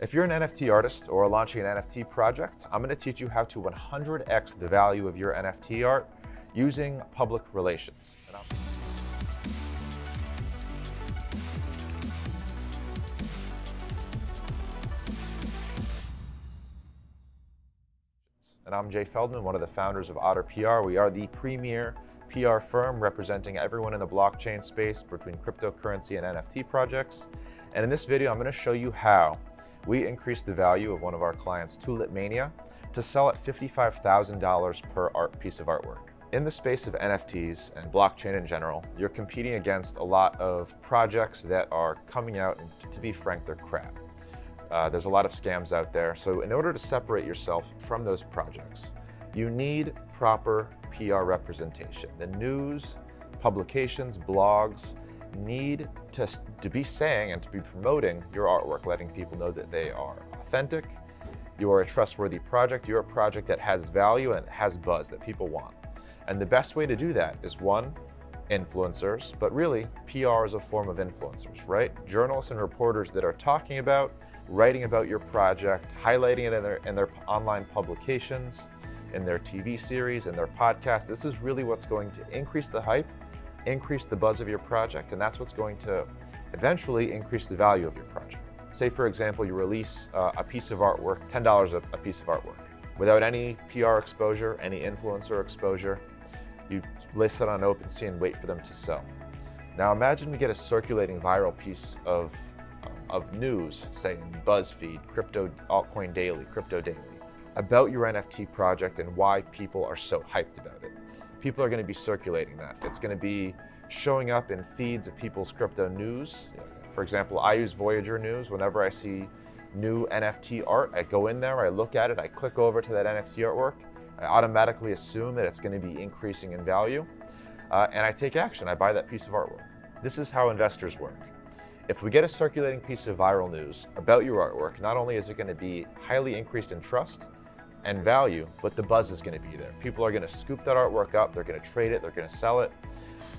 If you're an NFT artist or launching an NFT project, I'm going to teach you how to 100x the value of your NFT art using public relations. And I'm Jay Feldman, one of the founders of Otter PR. We are the premier PR firm representing everyone in the blockchain space between cryptocurrency and NFT projects. And in this video, I'm going to show you how we increased the value of one of our clients, Tulip Mania, to sell at $55,000 per piece of artwork. In the space of NFTs and blockchain in general, you're competing against a lot of projects that are coming out, and to be frank, they're crap. There's a lot of scams out there. So in order to separate yourself from those projects, you need proper PR representation. The news, publications, blogs need to be saying and to be promoting your artwork, letting people know that they are authentic, you are a trustworthy project, you're a project that has value and has buzz that people want. And the best way to do that is, one, influencers, but really PR is a form of influencers, right? Journalists and reporters that are talking about, writing about your project, highlighting it in their online publications, in their TV series, in their podcast. This is really what's going to increase the hype, increase the buzz of your project, and that's what's going to eventually increase the value of your project. Say, for example, you release a piece of artwork, $10 a piece of artwork, without any PR exposure, any influencer exposure. You list it on OpenSea and wait for them to sell. Now imagine we get a circulating viral piece of news, say in BuzzFeed, Crypto Altcoin Daily, Crypto Daily, about your NFT project and why people are so hyped about it. People are going to be circulating that. It's going to be showing up in feeds of people's crypto news. For example, I use Voyager News. Whenever I see new NFT art, I go in there, I look at it, I click over to that NFT artwork, I automatically assume that it's going to be increasing in value, and I take action. I buy that piece of artwork. This is how investors work. If we get a circulating piece of viral news about your artwork, not only is it going to be highly increased in trust and value, but the buzz is going to be there. People are going to scoop that artwork up, they're going to trade it, they're going to sell it,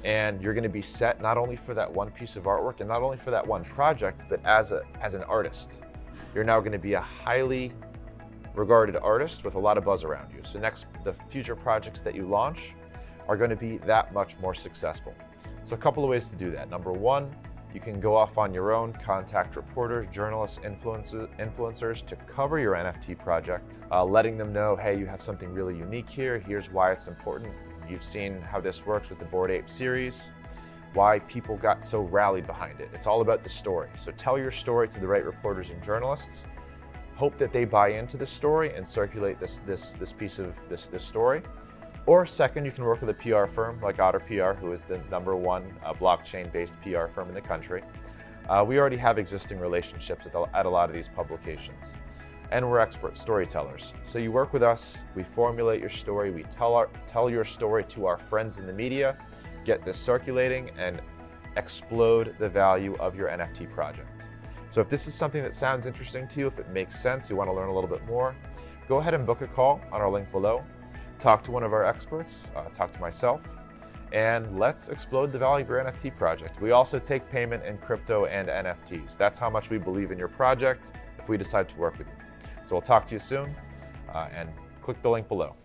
and you're going to be set not only for that one piece of artwork and not only for that one project, but as an artist. You're now going to be a highly regarded artist with a lot of buzz around you. So the future projects that you launch are going to be that much more successful. So a couple of ways to do that. Number one, you can go off on your own, contact reporters, journalists, influencers to cover your NFT project, letting them know, hey, you have something really unique here, here's why it's important. You've seen how this works with the Bored Ape series, why people got so rallied behind it. It's all about the story. So tell your story to the right reporters and journalists, hope that they buy into the story and circulate this piece of this story. Or second, you can work with a PR firm like Otter PR, who is the #1 blockchain-based PR firm in the country. We already have existing relationships at a lot of these publications. And we're expert storytellers. So you work with us, we formulate your story, we tell your story to our friends in the media, get this circulating, and explode the value of your NFT project. So if this is something that sounds interesting to you, if it makes sense, you want to learn a little bit more, go ahead and book a call on our link below. Talk to one of our experts, talk to myself, and let's explode the value of your NFT project. We also take payment in crypto and NFTs. That's how much we believe in your project if we decide to work with you. So we'll talk to you soon, and click the link below.